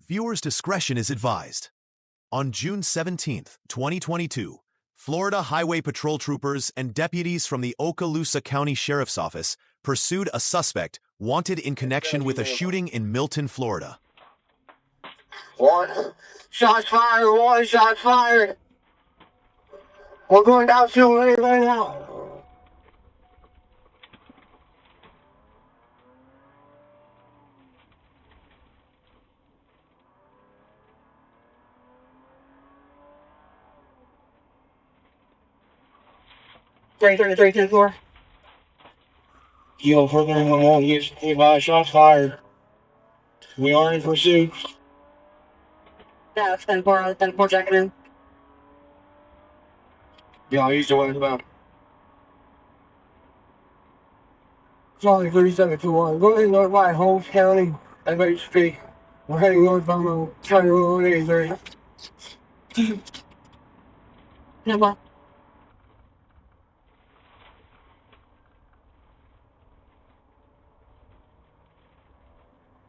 Viewers' discretion is advised. On June 17, 2022, Florida Highway Patrol troopers and deputies from the Okaloosa County Sheriff's Office pursued a suspect wanted in connection with a shooting in Milton, Florida. One shot fired, one shot fired. We're going down to lane right now. Three, 10-4. Yo, further than 1, use 5 shots fired. We are in pursuit. Yeah, 10-4 checking in. Yeah, I used to wait about. Charlie 3721. Go ahead north by Holmes County, MHP. We're heading northbound County Road 83. Number.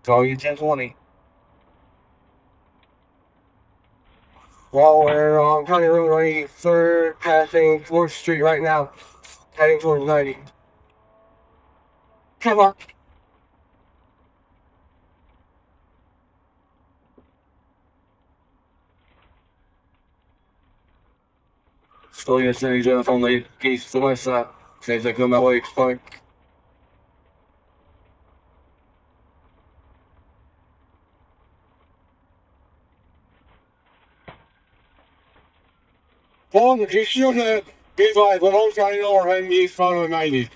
Call you 1020. Well, we're on County Road 83rd, passing 4th Street right now, heading towards 90. Come on. Still get cities on the east to the west side. Since they come that way, it's fine. Well, if you shoot at B5, when Holmes County over heading eastbound on 90.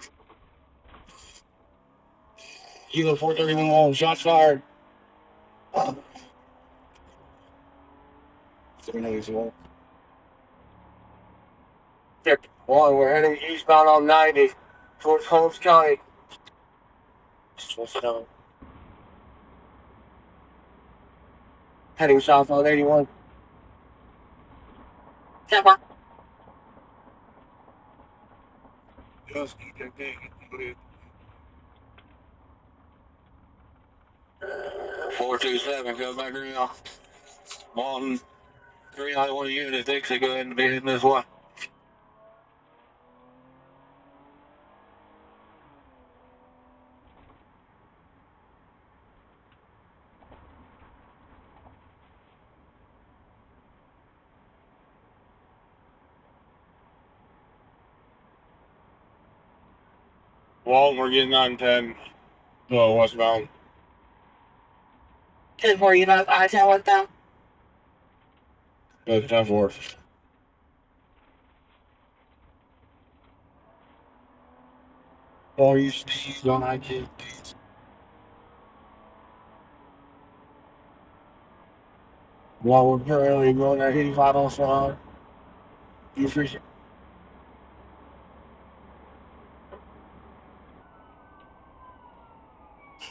Kilo 431 Walton, shots fired. 791. Check 1, we're heading eastbound on 90 towards Holmes County. Just what's down. Heading south on 81. Check 1. Just keep that thing. 427, go back around. Walton, 391 unit, Dixie, go ahead and be in this way. Walton, we're getting on 10. Oh, westbound. 10-4, you know, I-10 westbound. That's 10-4. Oh, he's on I-10. Well, we're currently going at 85 also. You appreciate it.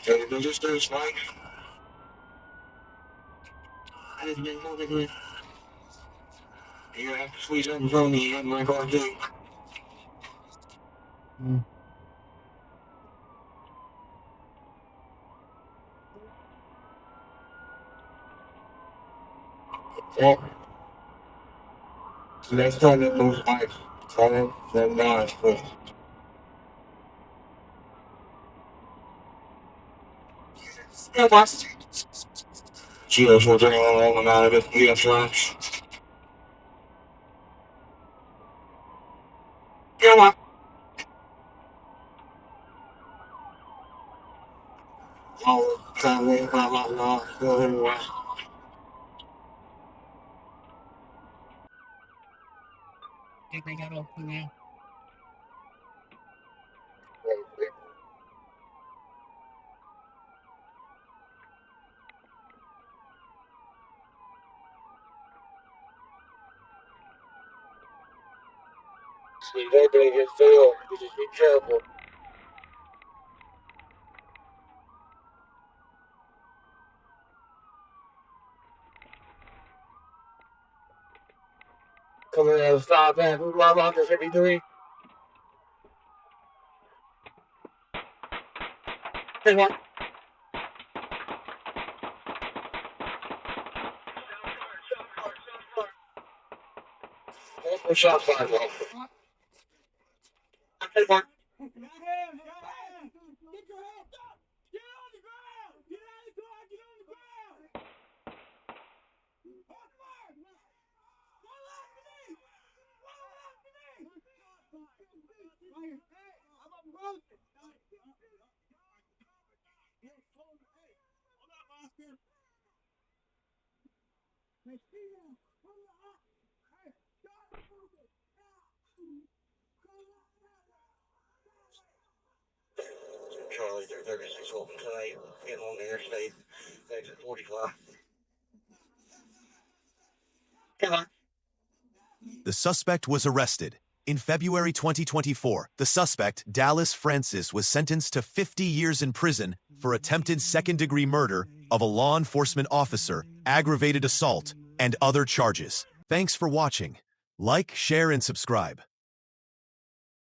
Okay, just do this, Mike. I didn't get more than good. You're gonna have to squeeze up in front of me in my car, too. Well, so next time that those bikes, try them not, but. Yeah, boss. Cheers, we're drinking all the out of it. We have flash. Yeah, what? Oh, traveling, blah, blah, blah. Go anywhere. They bring that up now. See, they're gonna get filled. You just be careful. Coming out of stop at blah, blah, 53. Hey, what? Shots fired, bro. Okay, Mark. Charlie, 36 Walton County, getting on the Interstate, exit 45. Come on. The suspect was arrested. In February 2024, the suspect, Dallas Francis, was sentenced to 50 years in prison for attempted second-degree murder of a law enforcement officer, aggravated assault, and other charges. Thanks for watching. Like, share, and subscribe.